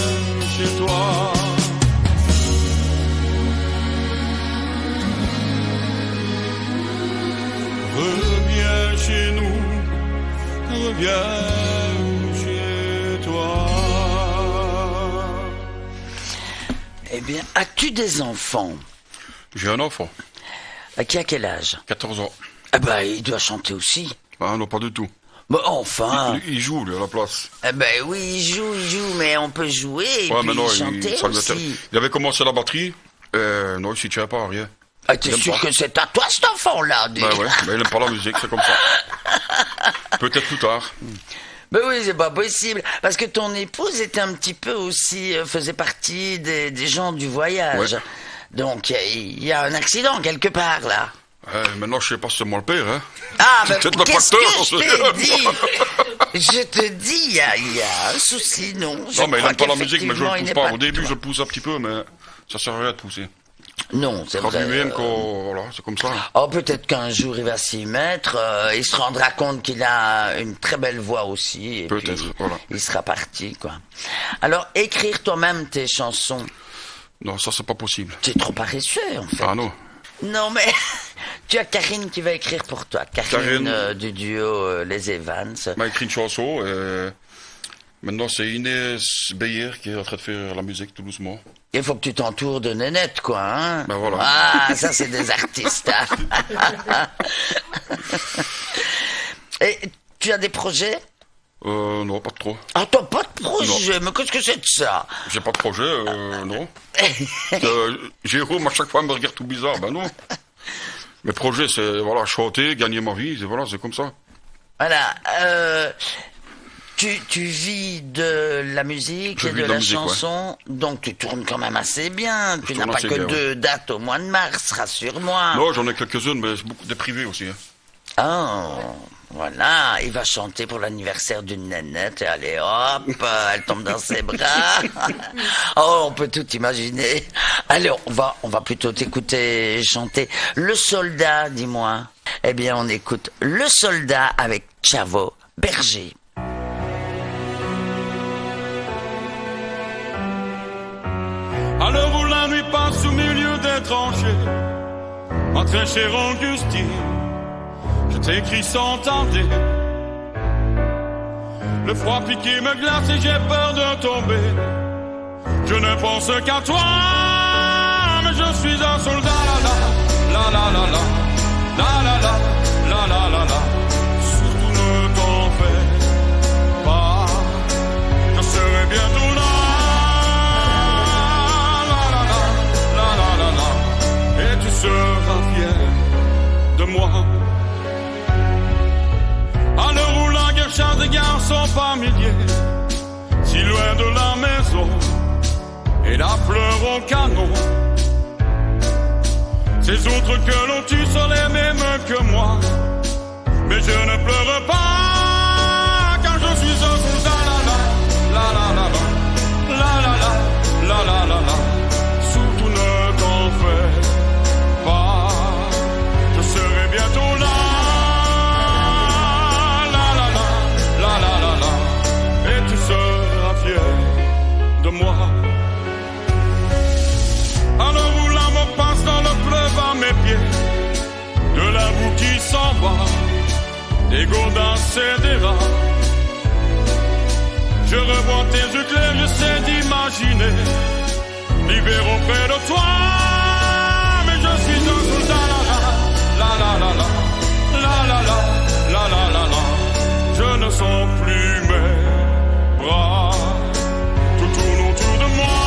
Speaker 4: chez toi. Reviens chez nous, reviens chez toi.
Speaker 1: Eh bien, as-tu des enfants?
Speaker 3: J'ai un enfant,
Speaker 1: Qui a quel âge?
Speaker 3: 14 ans.
Speaker 1: Ah bah, il doit chanter aussi.
Speaker 3: Ah non, pas du tout.
Speaker 1: Bon, enfin.
Speaker 3: Il joue, lui, à la place.
Speaker 1: Eh ben oui, il joue, mais on peut jouer et
Speaker 3: Ouais,
Speaker 1: puis
Speaker 3: mais non,
Speaker 1: chanter
Speaker 3: ça lui
Speaker 1: aussi.
Speaker 3: intéresse. Il avait commencé la batterie, non, il s'y tient pas, rien.
Speaker 1: Ah, t'es
Speaker 3: Il aime
Speaker 1: sûr
Speaker 3: pas.
Speaker 1: que c'est à toi cet enfant-là?
Speaker 3: Ben ouais, mais il aime pas la musique, c'est comme ça. Peut-être plus tard.
Speaker 1: Ben oui, c'est pas possible. Parce que ton épouse était un petit peu aussi, faisait partie des gens du voyage.
Speaker 3: Ouais.
Speaker 1: Donc, il y a un accident quelque part, là.
Speaker 3: Maintenant, je sais pas si c'est moi le père, hein.
Speaker 1: Ah, ben,
Speaker 3: C'est peut-être le
Speaker 1: qu'est-ce
Speaker 3: facteur,
Speaker 1: que je t'ai dit? Je te dis, il y a un souci, non?
Speaker 3: Non, mais il aime pas la musique, mais je
Speaker 1: qu'effectivement,
Speaker 3: le
Speaker 1: il
Speaker 3: pousse
Speaker 1: n'est
Speaker 3: pas.
Speaker 1: de
Speaker 3: Au début,
Speaker 1: toi.
Speaker 3: je le pousse un petit peu, mais ça sert à rien de pousser.
Speaker 1: Non, c'est
Speaker 3: Quand
Speaker 1: vrai.
Speaker 3: lui-même, voilà, c'est comme ça.
Speaker 1: Oh, peut-être qu'un jour il va s'y mettre, il se rendra compte qu'il a une très belle voix aussi, et
Speaker 3: Peut-être,
Speaker 1: puis
Speaker 3: voilà.
Speaker 1: il sera parti, quoi. Alors, écrire toi-même tes chansons,
Speaker 3: Non, ça, c'est pas possible.
Speaker 1: tu es trop paresseux, en fait.
Speaker 3: Ah non.
Speaker 1: Non, mais tu as Karine qui va écrire pour toi. Karine,
Speaker 3: Karine.
Speaker 1: du duo Les Evans.
Speaker 3: Il m'a écrit une chanson, et maintenant, c'est Inès Beyer qui est en train de faire la musique tout doucement.
Speaker 1: Il faut que tu t'entoures de nénettes, quoi, hein.
Speaker 3: Ben voilà.
Speaker 1: Ah, ça, c'est des artistes, hein. Et tu as des projets?
Speaker 3: Non, pas trop.
Speaker 1: Ah, t'as pas de projet, mais qu'est-ce que c'est de ça?
Speaker 3: J'ai pas de projet, non. Jérôme, à chaque fois, me regarde tout bizarre. Ben non. Mes projets, c'est, voilà, chanter, gagner ma vie, voilà, c'est comme ça.
Speaker 1: Voilà, tu vis de la musique
Speaker 3: Je
Speaker 1: et
Speaker 3: vis
Speaker 1: de
Speaker 3: de la
Speaker 1: la
Speaker 3: musique,
Speaker 1: chanson, donc tu tournes quand même assez bien. Tu n'as
Speaker 3: tourne
Speaker 1: pas
Speaker 3: assez
Speaker 1: que
Speaker 3: bien,
Speaker 1: 2 dates au mois de mars, rassure-moi.
Speaker 3: Non, j'en ai quelques-unes, mais c'est beaucoup des privés aussi. Hein.
Speaker 1: Oh, voilà, il va chanter pour l'anniversaire d'une nénette et allez hop, elle tombe dans ses bras. Oh, on peut tout imaginer. Alors, on va plutôt t'écouter chanter Le Soldat, dis-moi. Eh bien, on écoute Le Soldat avec Chavo Berger.
Speaker 4: À l'heure où la nuit passe au milieu des tranchées, ma très chère Augustine, je t'écris sans tarder. Le froid piqué me glace et j'ai peur de tomber. Je ne pense qu'à toi, mais je suis un soldat. La la la la, la la la, la la la la. Surtout ne t'en fais pas, je serai bientôt là. Et tu seras fier de moi. À l'heure où la guerre chasse des garçons par milliers, si loin de la maison, et la fleur au canon. Ces autres que l'on tue sont les mêmes que moi, mais je ne pleure pas, car je suis un soldat. La la la la, la la la, la la la la. Surtout ne t'en fais pas, je serai bientôt là. La la la, la la la la, et tu seras fier de moi. Alors où la mort passe dans le fleuve à mes pieds, de la boue qui s'en va, des godasses et des rats. Je revois tes yeux clairs, je sais d'imaginer l'hiver auprès de toi, mais je suis un soldat. La la la la, la la la, la la la la. Je ne sens plus mes bras, tout tourne autour de moi.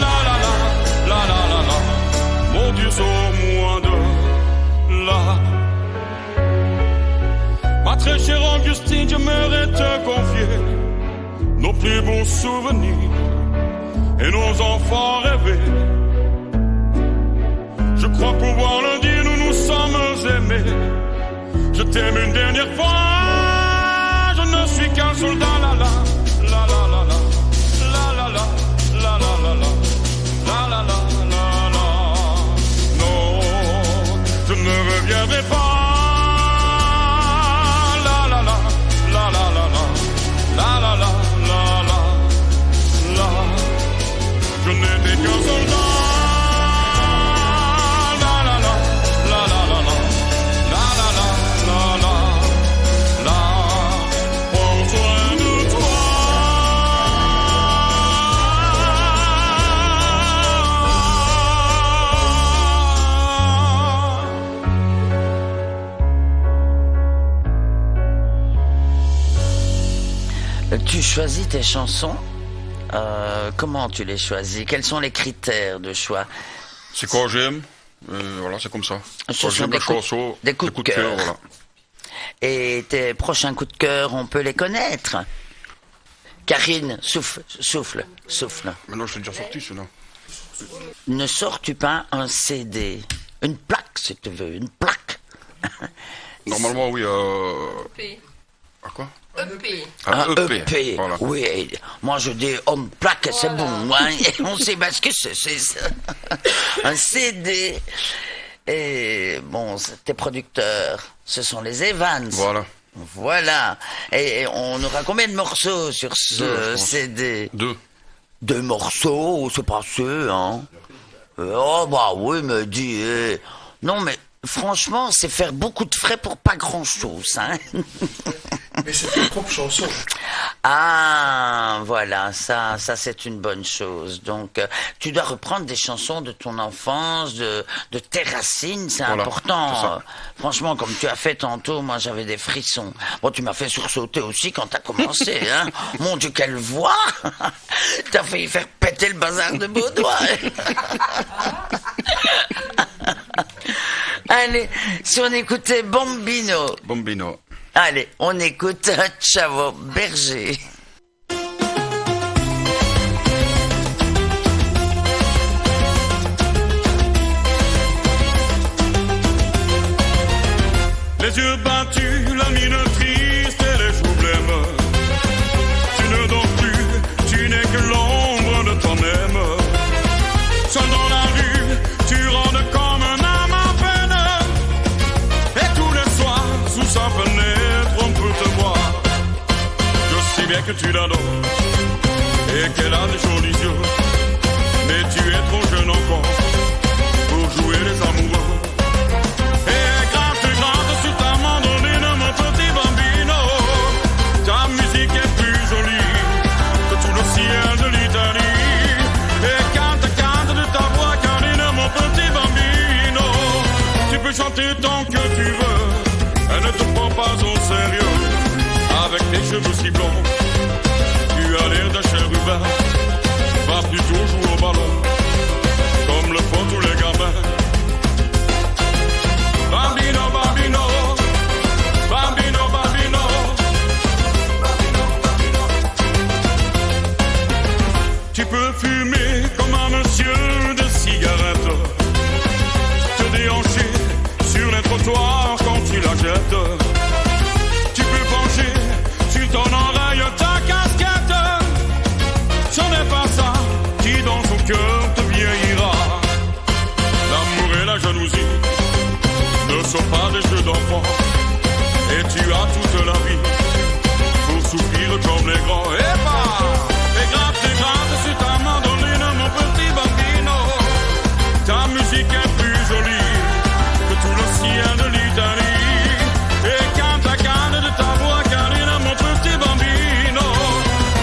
Speaker 4: La la la, la la la la. Mon Dieu, sors-moi de là. Ma très chère Augustine, j'aimerais te confier nos plus beaux souvenirs et nos enfants rêvés. Je crois pouvoir le dire, nous nous sommes aimés. Je t'aime une dernière fois, je ne suis qu'un soldat. La la, la la la la, la la la, la la la la, la la la la la. Non, je ne reviendrai pas. La la la, la la la la, la la la.
Speaker 1: choisis tes chansons, comment tu les choisis? Quels sont les critères de choix?
Speaker 3: C'est quand j'aime, voilà, c'est comme ça.
Speaker 1: Ce
Speaker 3: Quand
Speaker 1: sont
Speaker 3: j'aime
Speaker 1: des
Speaker 3: la
Speaker 1: coups-
Speaker 3: chanson,
Speaker 1: des coups de cœur.
Speaker 3: voilà.
Speaker 1: Et tes prochains coups de cœur, on peut les connaître? Karine, souffle.
Speaker 3: Maintenant, je suis déjà sorti, celui-là.
Speaker 1: Ne sors-tu pas un CD? Une plaque, si tu veux, une plaque.
Speaker 3: Normalement, oui,
Speaker 6: EP.
Speaker 3: à quoi?
Speaker 6: EP.
Speaker 3: Un
Speaker 1: Un
Speaker 3: EP.
Speaker 1: EP.
Speaker 3: Voilà.
Speaker 1: Oui, moi je dis homme plaque, c'est bon. Hein. Et on sait pas ce que c'est ça. Un CD. Et bon, tes producteurs, ce sont les Evans.
Speaker 3: Voilà.
Speaker 1: Voilà. Et on aura combien de morceaux sur
Speaker 3: Deux, je
Speaker 1: ce
Speaker 3: pense.
Speaker 1: CD?
Speaker 3: 2.
Speaker 1: 2 morceaux, c'est pas assez, hein. Oh bah oui, me dis. Non mais franchement, c'est faire beaucoup de frais pour pas grand-chose, hein.
Speaker 5: Mais c'est tes propres chansons.
Speaker 1: Ah, voilà, ça c'est une bonne chose. Donc, tu dois reprendre des chansons de ton enfance, de tes racines, c'est
Speaker 3: Voilà,
Speaker 1: important.
Speaker 3: c'est ça.
Speaker 1: Franchement, comme tu as fait tantôt, moi j'avais des frissons. Bon, tu m'as fait sursauter aussi quand t'as commencé, hein. Mon Dieu, quelle voix! T'as failli faire péter le bazar de Baudoin. Allez, si on écoutait Bambino.
Speaker 3: Bambino.
Speaker 1: Allez, on écoute Chavo Berger.
Speaker 4: Les yeux battus, la mine triste et les joues blêmes. Tu ne dors plus, tu n'es que l'ombre de toi-même. Seul dans la rue, tu rôdes comme un âme en peine. Et tous les soirs, sous sa fenêtre, on peut te voir. Je sais bien que tu l'adores et qu'elle a des jolis yeux. Mais tu es trop jeune encore pour jouer les amoureux. Et gratte sur ta mandoline, mon petit bambino. Ta musique est plus jolie que tout le ciel de l'Italie. Et cante de ta voix canine, mon petit bambino. Tu peux chanter tant que tu veux, elle ne te prend pas au sérieux. Avec tes cheveux si blonds, tu as l'air d'un chérubin. Va plutôt jouer au ballon, comme le font tous les gamins. Bambino, bambino, bambino, bambino. Tu peux fumer comme un monsieur de cigarette, te déhancher sur les trottoirs quand tu la jettes. Tu peux pencher sur ton oreille ta casquette. Ce n'est pas ça qui dans son cœur te vieillira. L'amour et la jalousie ne sont pas des jeux d'enfants. Et tu as toute la vie pour souffrir comme les grands. Et gratte sur ta mandoline, mon petit bambino. Ta musique est plus jolie que tout le ciel de l'Italie. Et cante de ta voix canine, mon petit bambino.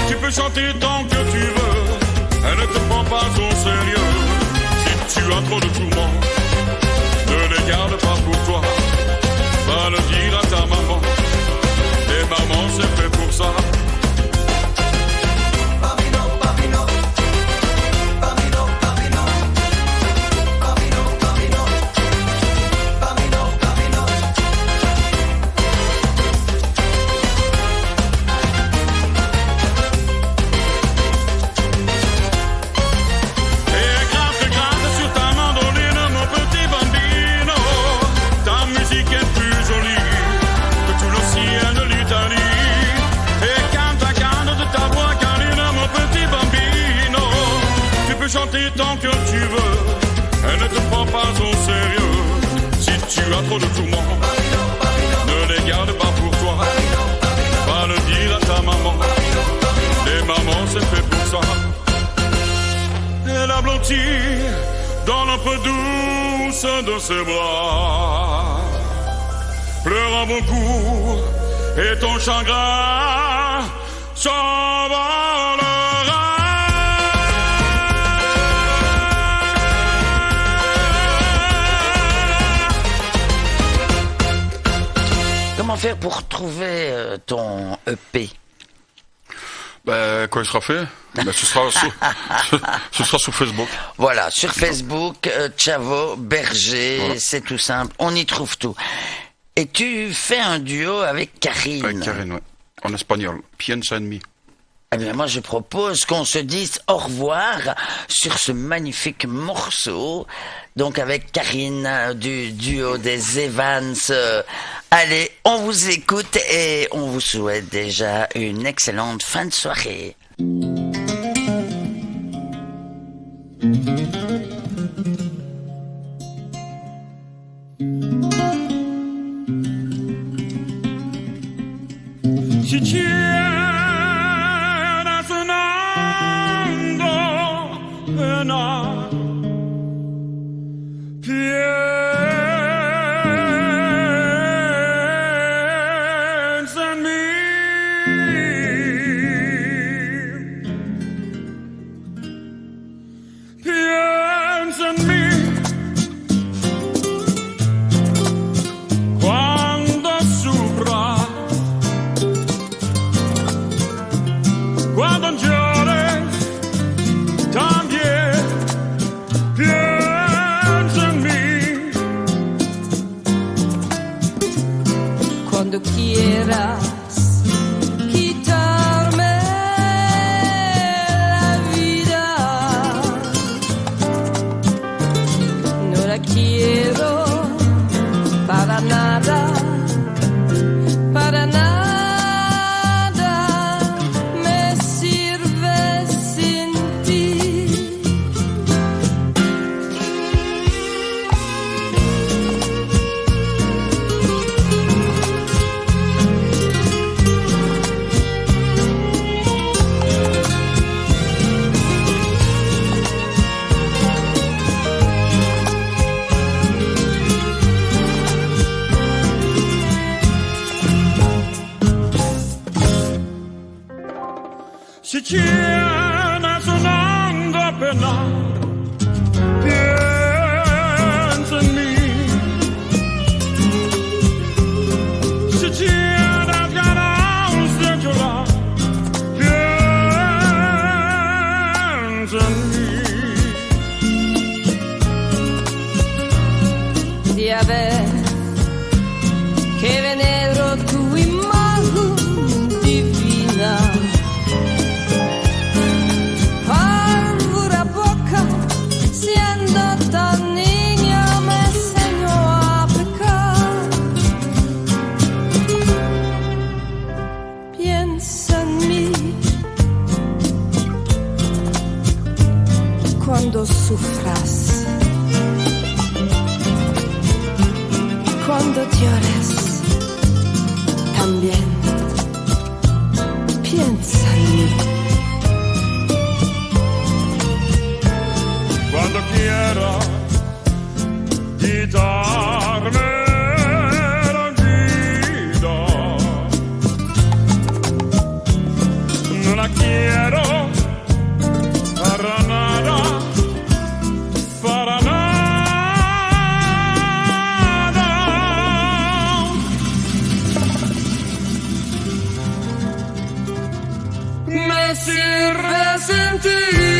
Speaker 4: Tu peux chanter tant que tu veux, elle ne te prend pas au sérieux. Si tu as trop de tourments, ne les garde pas pour toi. Va le dire à ta maman. Et maman, c'est fait pour ça. Et gratte sur ta mandoline, mon petit bambino. Ta musique est plus jolie que tout le ciel de l'Italie. Et cante de ta voix canine, mon petit bambino. Tu peux chanter tant que tu veux, elle ne te prend pas au sérieux. Si tu as trop de tourments, ne les garde pas pour toi. Va le dire à ta maman. Les mamans, c'est fait pour ça. Elle a blotti dans l'ombre douce de ses bras, pleurant beaucoup, et ton chagrin s'envolera.
Speaker 1: Comment faire pour trouver ton EP?
Speaker 3: Ben, quand il sera fait, ben, ce sera sur Facebook.
Speaker 1: Voilà, sur Facebook, Chavo, Berger,
Speaker 3: Voilà.
Speaker 1: c'est tout simple, on y trouve tout. Et tu fais un duo avec Karine.
Speaker 3: Avec Karine, ouais. En espagnol. Piensa en mi.
Speaker 1: Eh bien, moi, je propose qu'on se dise au revoir sur ce magnifique morceau. Donc, avec Karine du duo des Evans. Allez, on vous écoute et on vous souhaite déjà une excellente fin de soirée.
Speaker 4: Si c'era sonando pena, piensa en mí, piensa en mí. Cuando sufras, cuando llores, también piensa en mí.
Speaker 6: Cuando quieras quitarme la vida, no la quiero para nada, para nada me sirve sin ti.
Speaker 4: Si c'era sonando apenas, piensa en mí. Si c'era ganas de llorar, piensa en mí.
Speaker 6: Ya ves que venero tu imagen divina. Pálvora boca, siendo tan niña me enseñó a pecar. Piensa en mí cuando sufras, cuando llores, también piensa en mí.
Speaker 4: Cuando quiera quitarme la vida, no la quiero para nada, para nada. Me sirve sentir.